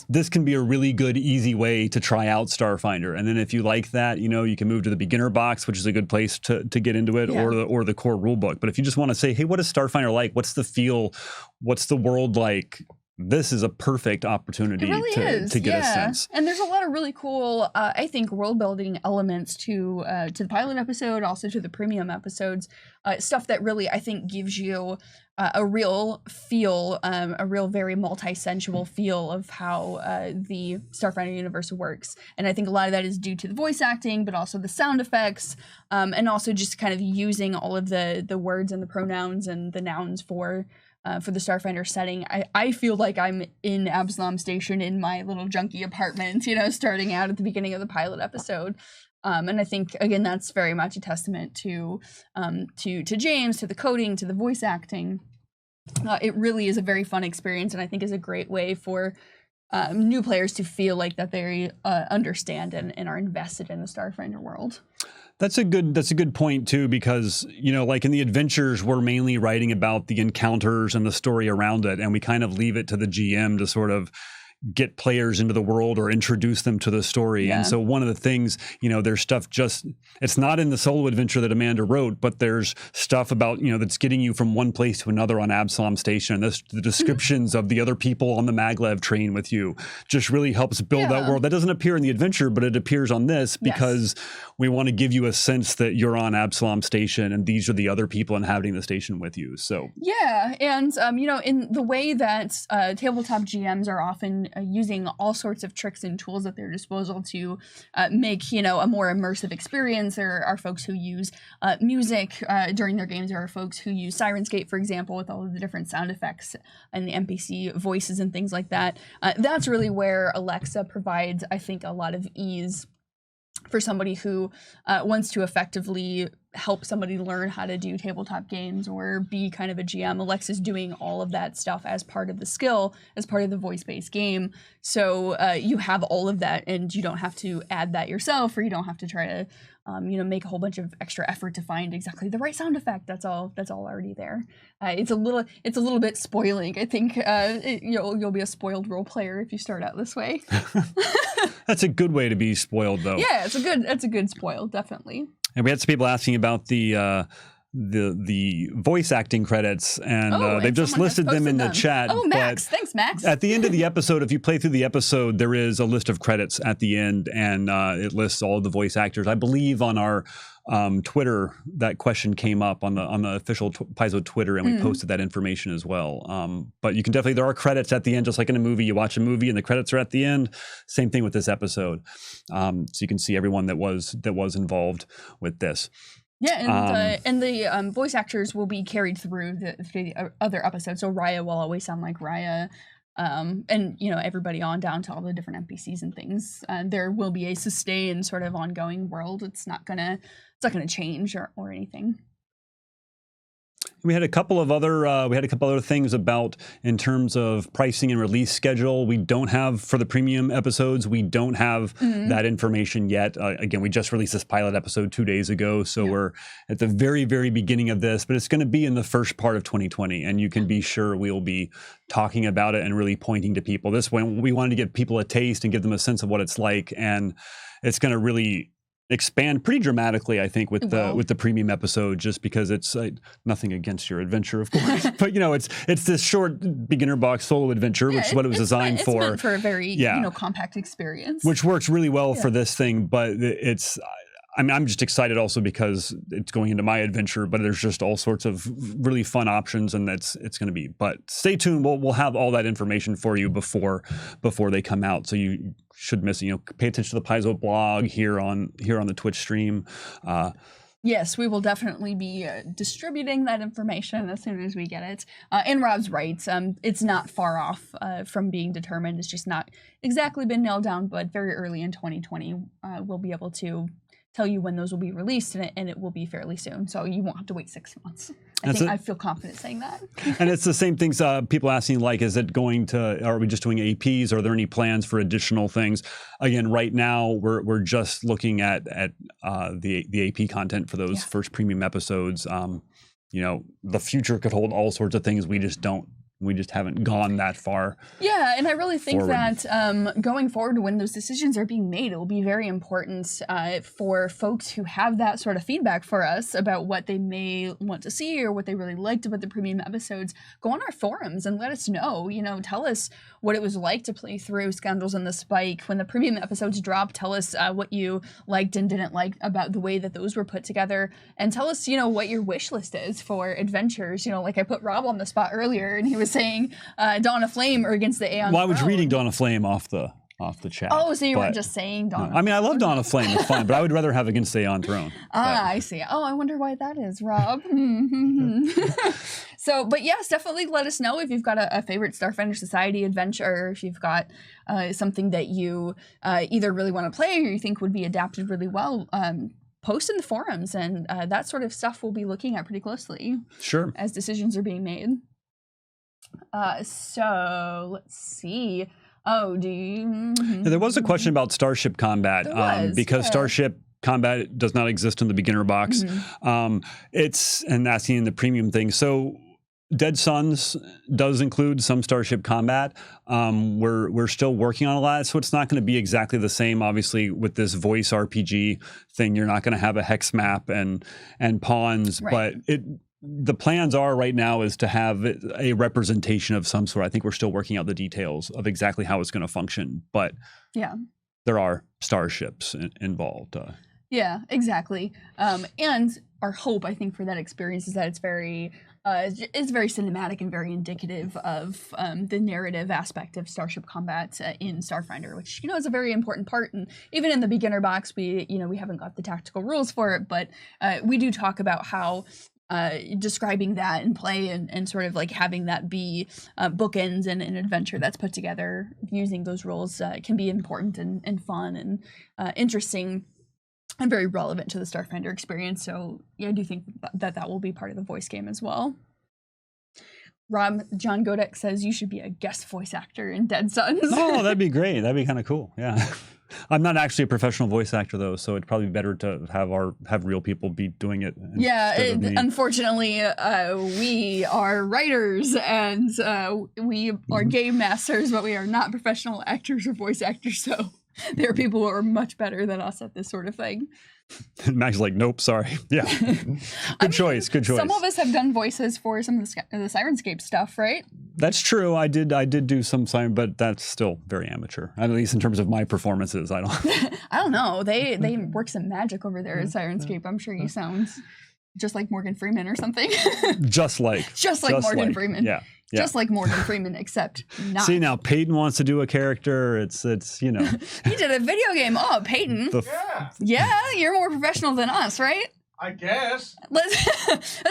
this can be a really good, easy way to try out Starfinder. And then if you like that, you can move to the beginner box, which is a good place to get into it, or the core rule book. But if you just want to say, hey, what is Starfinder like? What's the feel? What's the world like? This is a perfect opportunity to get a sense. And there's a lot of really cool, I think, world building elements to the pilot episode, also to the premium episodes, stuff that really, I think, gives you a real feel, a real very multi-sensual feel of how the Starfinder universe works. And I think a lot of that is due to the voice acting, but also the sound effects, and also just kind of using all of the words and the pronouns and the nouns for the Starfinder setting. I feel like I'm in Absalom Station in my little junky apartment, starting out at the beginning of the pilot episode. And I think, again, that's very much a testament to James, to the coding, to the voice acting. It really is a very fun experience, and I think is a great way for new players to feel like that they understand and are invested in the Starfinder world. That's a good point too, because, you know, like in the adventures, we're mainly writing about the encounters and the story around it, and we kind of leave it to the GM to sort of get players into the world or introduce them to the story. Yeah. And so one of the things, you know, there's stuff it's not in the solo adventure that Amanda wrote, but there's stuff about, you know, that's getting you from one place to another on Absalom Station. The descriptions of the other people on the maglev train with you just really helps build that world. That doesn't appear in the adventure, but it appears on this because we want to give you a sense that you're on Absalom Station and these are the other people inhabiting the station with you. So yeah, and you know, in the way that tabletop GMs are often using all sorts of tricks and tools at their disposal to make, you know, a more immersive experience. There are folks who use music during their games. There are folks who use Sirenscape, for example, with all of the different sound effects and the NPC voices and things like that. That's really where Alexa provides, I think, a lot of ease for somebody who wants to effectively help somebody learn how to do tabletop games or be kind of a GM. Alexa's doing all of that stuff as part of the skill, as part of the voice-based game. So you have all of that, and you don't have to add that yourself, or you don't have to try to, you know, make a whole bunch of extra effort to find exactly the right sound effect. That's all already there. It's a little bit spoiling. I think you'll be a spoiled role player if you start out this way. that's a good way to be spoiled, though. Yeah, it's a good spoil, definitely. And we had some people asking about the voice acting credits, and they've just listed them in the chat. Oh, Max, thanks, Max. At the end of the episode, if you play through the episode, there is a list of credits at the end, and it lists all of the voice actors. I believe on our Twitter, that question came up on the official Paizo Twitter, and we posted that information as well. But you can definitely, there are credits at the end, just like in a movie. You watch a movie and the credits are at the end. Same thing with this episode. So you can see everyone that was involved with this. Yeah, and the voice actors will be carried through the other episodes. So Raya will always sound like Raya. And you know, everybody on down to all the different NPCs and things. There will be a sustained sort of ongoing world. It's not gonna change or anything. We had a couple of other things about in terms of pricing and release schedule. We don't have for the premium episodes. We don't have that information yet. Again, we just released this pilot episode 2 days ago, so we're at the very, very beginning of this. But it's going to be in the first part of 2020, and you can be sure we'll be talking about it and really pointing to people. This way, we wanted to give people a taste and give them a sense of what it's like, and it's going to really expand pretty dramatically, I think, with the premium episode, just because it's nothing against your adventure, of course, but you know, it's this short beginner box solo adventure, which is what it was designed for. It's meant for a very compact experience, which works really well for this thing. But I'm just excited also because it's going into my adventure, but there's just all sorts of really fun options, and it's going to be. But stay tuned. We'll have all that information for you before they come out, so you should miss it. You know, pay attention to the Paizo blog here on the Twitch stream. Yes, we will definitely be distributing that information as soon as we get it. And Rob's right. It's not far off from being determined. It's just not exactly been nailed down, but very early in 2020, we'll be able to tell you when those will be released, and it will be fairly soon. So you won't have to wait 6 months. I feel confident saying that. And it's the same things, people asking, like, is it going to, are we just doing APs? Are there any plans for additional things? Again, right now, we're just looking at the AP content for those first premium episodes. You know, the future could hold all sorts of things. We just haven't gone that far. Yeah, and I really think that going forward, when those decisions are being made, it will be very important for folks who have that sort of feedback for us about what they may want to see or what they really liked about the premium episodes. Go on our forums and let us know. You know, tell us what it was like to play through Scoundrels and the Spike. When the premium episodes drop, tell us what you liked and didn't like about the way that those were put together. And tell us, you know, what your wish list is for adventures. You know, like I put Rob on the spot earlier, and he was saying Dawn of Flame or Against the Aeon. Well, I was reading Dawn of Flame off the chat. Oh, so you weren't just saying Dawn of Flame. I mean, I love Dawn of Flame. It's fine, but I would rather have Against the Aeon Throne. I see. Oh, I wonder why that is, Rob. So, but yes, definitely let us know if you've got a favorite Starfinder Society adventure, or if you've got something that you either really want to play or you think would be adapted really well. Post in the forums, and that sort of stuff we'll be looking at pretty closely. Sure. As decisions are being made. So let's see. Oh, do you? Yeah, there was a question about Starship Combat There was, because yeah. Starship Combat does not exist in the beginner box. It's and that's in the premium thing. So Dead Suns does include some Starship Combat. We're still working on a lot, so it's not going to be exactly the same. Obviously, with this voice RPG thing, you're not going to have a hex map and pawns, Right. but the plans are right now is to have a representation of some sort. I think we're still working out the details of exactly how it's going to function, but Yeah. there are starships involved. Yeah, exactly. And our hope, I think, for that experience is that it's very cinematic and very indicative of the narrative aspect of Starship Combat in Starfinder, which is a very important part. And even in the beginner box, we haven't got the tactical rules for it, but we do talk about how describing that in play and sort of like having that be bookends in an adventure that's put together using those rules can be important and fun and interesting and very relevant to the Starfinder experience. So yeah, I do think that will be part of the voice game as well. John Godek says you should be a guest voice actor in Dead Suns. Oh, that'd be great. That'd be kind of cool. Yeah. I'm not actually a professional voice actor though, so it'd probably be better to have real people be doing it. Yeah, instead of me. unfortunately, we are writers and we are game masters, but we are not professional actors or voice actors. So there are people who are much better than us at this sort of thing. Max like, nope, sorry. Yeah. Good choice. Good choice. Some of us have done voices for some of the Sirenscape stuff, right? That's true. I did do some siren, but that's still very amateur. At least in terms of my performances. I don't know. They work some magic over there at Sirenscape. I'm sure you sound just like Morgan Freeman or something. just like Morgan Freeman. Yeah. Just like Morgan Freeman, except not. See, now Peyton wants to do a character. It's He did a video game. Oh, Peyton. Yeah, you're more professional than us, right? I guess. Let's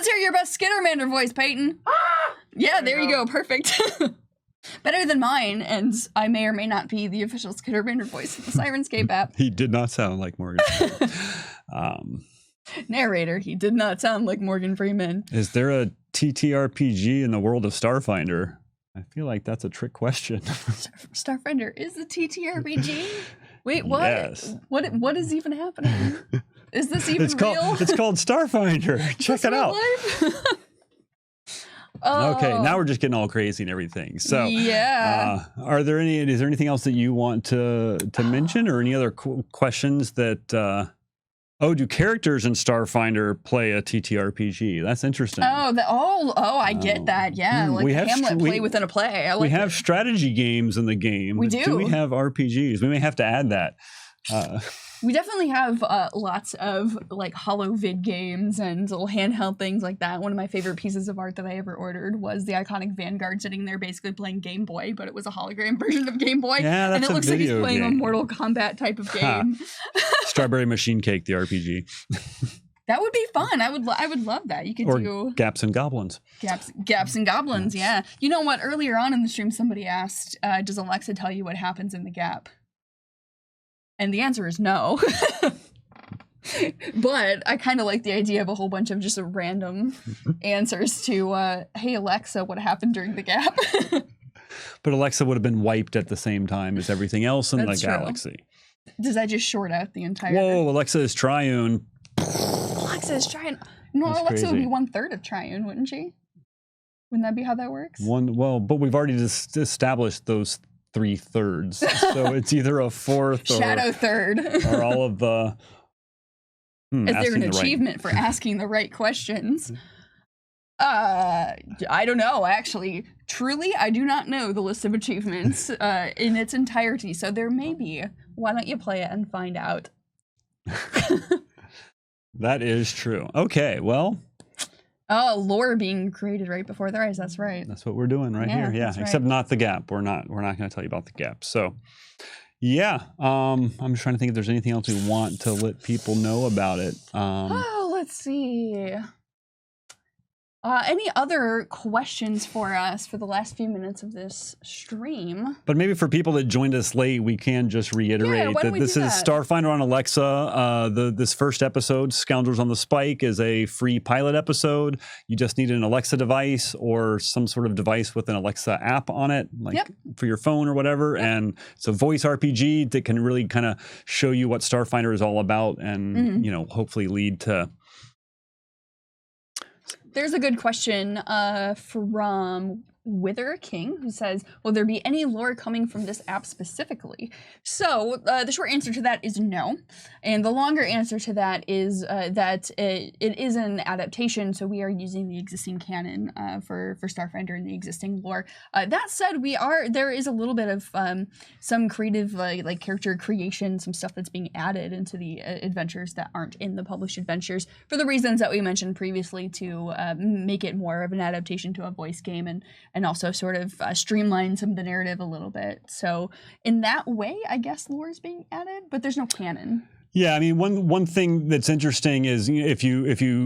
hear your best Skittermander voice, Peyton. Yeah, there you go. Perfect. Better than mine, and I may or may not be the official Skittermander voice of the Sirenscape app. He did not sound like Morgan Freeman. Narrator, he did not sound like Morgan Freeman. Is there a TTRPG in the world of Starfinder? I feel like that's a trick question. Starfinder is the TTRPG? Wait, what? Yes. What is even happening? Is this even real? It's called Starfinder. Check it out. Oh. Okay, now we're just getting all crazy and everything. So, yeah. Is there anything else that you want to mention, or any other questions that? Do characters in Starfinder play a TTRPG? That's interesting. I get that. Yeah, like we have Hamlet play within a play. We have strategy games in the game. We do. Do we have RPGs? We may have to add that. We definitely have lots of like holo vid games and little handheld things like that. One of my favorite pieces of art that I ever ordered was the iconic Vanguard sitting there basically playing Game Boy, but it was a hologram version of Game Boy. Yeah, that's and it looks like he's playing game. a Mortal Kombat type of game. Strawberry Machine Cake, the RPG. That would be fun. I would love that. You could do Gaps and Goblins. Gaps and Goblins. Yes. Yeah. You know what? Earlier on in the stream, somebody asked, "Does Alexa tell you what happens in the gap?" And the answer is no. But I kind of like the idea of a whole bunch of just random answers to, "Hey Alexa, what happened during the gap?" But Alexa would have been wiped at the same time as everything else in That's the true. galaxy. Does that just short out the entire? Whoa, Alexa is Triune. Alexa is Triune. No, That's Alexa would crazy. be 1/3 of Triune, wouldn't she? Wouldn't that be how that works? But we've already established those 3/3. So it's either a fourth or Shadow third. or all of the. Is there an achievement for asking the right questions? I don't know, actually. Truly, I do not know the list of achievements in its entirety, so there may be. Why don't you play it and find out? That is true. Okay, well. Oh, lore being created right before their eyes. That's right. That's what we're doing right here. Yeah, except not the gap. We're not going to tell you about the gap. So, yeah, I'm just trying to think if there's anything else we want to let people know about it. Let's see. Any other questions for us for the last few minutes of this stream? But maybe for people that joined us late, we can just reiterate why don't that we this do is that? Starfinder on Alexa. This first episode, Scoundrels on the Spike, is a free pilot episode. You just need an Alexa device or some sort of device with an Alexa app on it, like for your phone or whatever. And it's a voice RPG that can really kind of show you what Starfinder is all about and, you know, hopefully lead to... There's a good question from Wither King, who says, will there be any lore coming from this app specifically? So the short answer to that is no. And the longer answer to that is that it is an adaptation, so we are using the existing canon for Starfinder and the existing lore. That said, there is a little bit of some creative like character creation, some stuff that's being added into the adventures that aren't in the published adventures for the reasons that we mentioned previously, to make it more of an adaptation to a voice game and also sort of streamline some of the narrative a little bit. So in that way, I guess lore is being added, but there's no canon. Yeah, I mean, one thing that's interesting is, you know, if you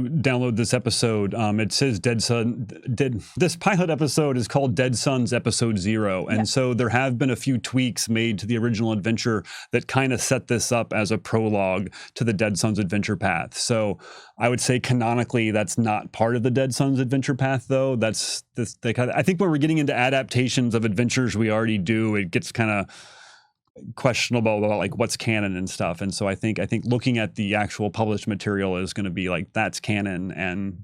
download this episode, it says this pilot episode is called Dead Sons Episode 0. And so there have been a few tweaks made to the original adventure that kind of set this up as a prologue to the Dead Sons adventure path. So I would say canonically that's not part of the Dead Sons adventure path, though. I think when we're getting into adaptations of adventures we already do, it gets kind of questionable about like what's canon and stuff. And so I think looking at the actual published material is going to be like, that's canon, and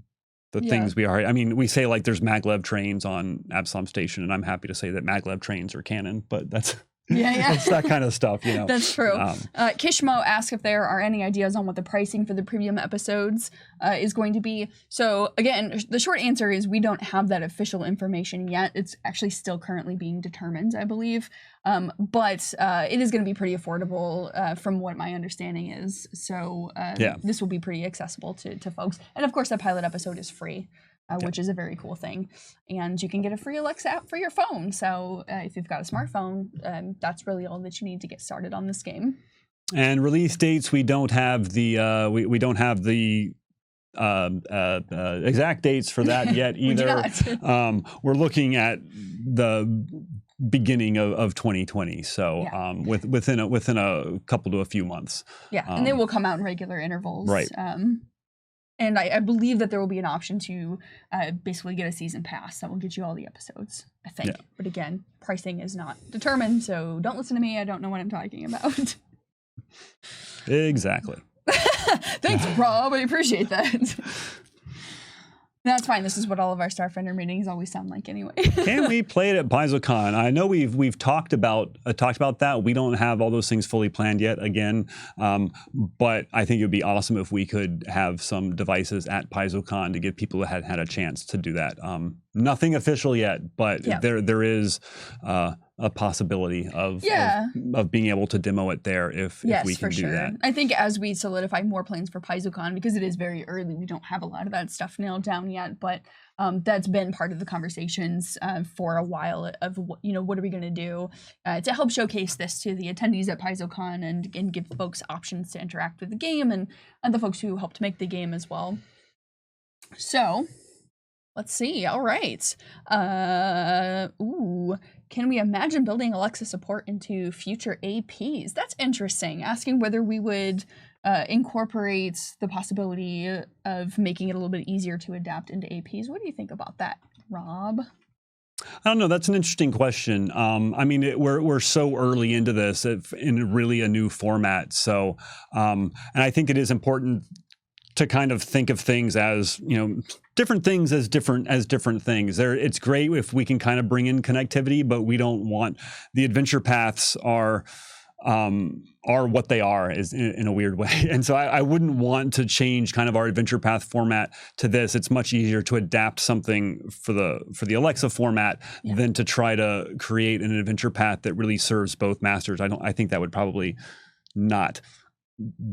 the things we say like there's maglev trains on Absalom Station, and I'm happy to say that maglev trains are canon, but that's it's that kind of stuff, you know. That's true. Kishmo asked if there are any ideas on what the pricing for the premium episodes is going to be. So again, the short answer is we don't have that official information yet. It's actually still currently being determined, I believe. But it is going to be pretty affordable from what my understanding is. So this will be pretty accessible to folks. And of course, the pilot episode is free. Which is a very cool thing. And you can get a free Alexa app for your phone. So if you've got a smartphone, that's really all that you need to get started on this game. And release dates, we don't have the we don't have the exact dates for that yet either. We do not. We're looking at the beginning of 2020, so within a couple to a few months. And they will come out in regular intervals. Right. And I believe that there will be an option to basically get a season pass that will get you all the episodes, I think. Yeah. But again, pricing is not determined, so don't listen to me. I don't know what I'm talking about. Exactly. Thanks, Rob. I appreciate that. That's fine. This is what all of our Starfinder meetings always sound like anyway. Can we play it at PaizoCon? I know we've talked about that. We don't have all those things fully planned yet again. But I think it would be awesome if we could have some devices at PaizoCon to give people that had a chance to do that. Nothing official yet, but there is a possibility of being able to demo it there if we can do that. I think as we solidify more plans for PaizoCon, because it is very early, we don't have a lot of that stuff nailed down yet, but that's been part of the conversations for a while of what are we going to do to help showcase this to the attendees at PaizoCon and give folks options to interact with the game and the folks who helped make the game as well. So let's see. All right. Can we imagine building Alexa support into future APs? That's interesting. Asking whether we would incorporate the possibility of making it a little bit easier to adapt into APs. What do you think about that, Rob? I don't know. That's an interesting question. I mean, we're so early into this in really a new format. So, and I think it is important to kind of think of things as, different things as different things. It's great if we can kind of bring in connectivity, but we don't want the adventure paths are what they are is in a weird way. And so I wouldn't want to change kind of our adventure path format to this. It's much easier to adapt something for the Alexa format than to try to create an adventure path that really serves both masters. I think that would probably not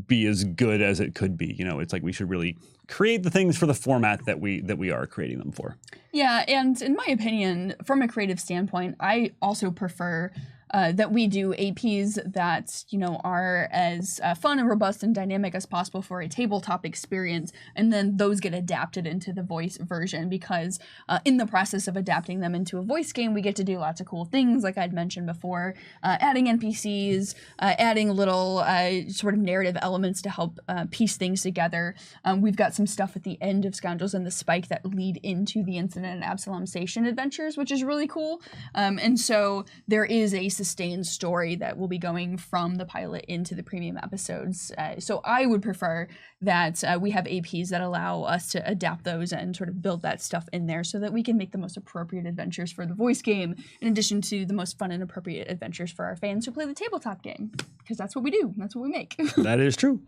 be as good as it could be. It's like we should really create the things for the format that we are creating them for. Yeah, and in my opinion, from a creative standpoint, I also prefer that we do APs that, you know, are as fun and robust and dynamic as possible for a tabletop experience, and then those get adapted into the voice version, because in the process of adapting them into a voice game, we get to do lots of cool things, like I'd mentioned before, adding NPCs, adding little sort of narrative elements to help piece things together. We've got some stuff at the end of Scoundrels and the Spike that lead into the Incident and Absalom Station adventures, which is really cool. And so there is a sustained story that will be going from the pilot into the premium episodes. So I would prefer that we have APs that allow us to adapt those and sort of build that stuff in there so that we can make the most appropriate adventures for the voice game, in addition to the most fun and appropriate adventures for our fans who play the tabletop game, because that's what we do. That's what we make. That is true.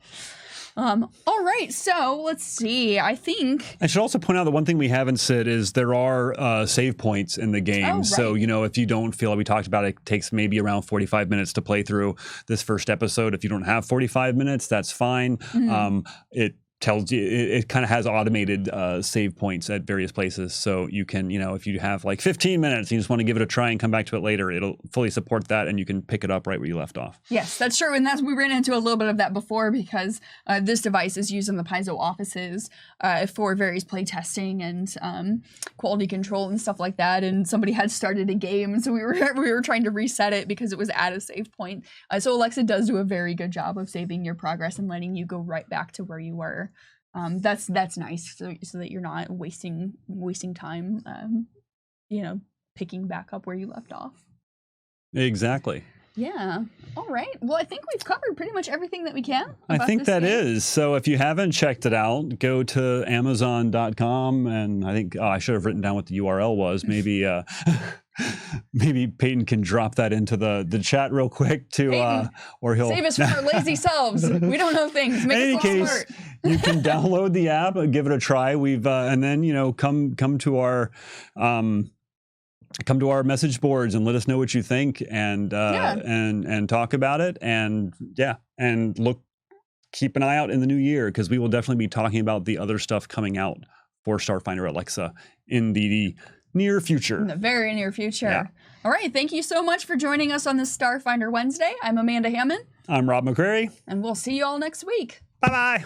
All right, so let's see. I think I should also point out that one thing we haven't said is there are save points in the game. Oh, right. So, you know, if you don't feel like we talked about it, it takes maybe around 45 minutes to play through this first episode. If you don't have 45 minutes, that's fine. It tells you, it kind of has automated save points at various places. So you can, you know, if you have like 15 minutes, you just want to give it a try and come back to it later, it'll fully support that and you can pick it up right where you left off. Yes, that's true. And we ran into a little bit of that before, because this device is used in the Paizo offices for various play testing and quality control and stuff like that. And somebody had started a game, and so we were trying to reset it because it was at a save point. So Alexa does do a very good job of saving your progress and letting you go right back to where you were. That's nice, so that you're not wasting time, you know, picking back up where you left off. Exactly. Yeah. All right. Well, I think we've covered pretty much everything that we can. I think that game. is. So if you haven't checked it out, go to Amazon.com, and I think I should have written down what the URL was. Maybe maybe Peyton can drop that into the chat real quick to or he'll save us from our lazy selves. We don't know things. Make in any us all case, smart. you can download the app, give it a try. We've and then, you know, come to our message boards and let us know what you think, and talk about it, and keep an eye out in the new year, because we will definitely be talking about the other stuff coming out for Starfinder Alexa in the near future. In the very near future. Yeah. All right. Thank you so much for joining us on this Starfinder Wednesday. I'm Amanda Hammond. I'm Rob McCrary. And we'll see you all next week. Bye-bye.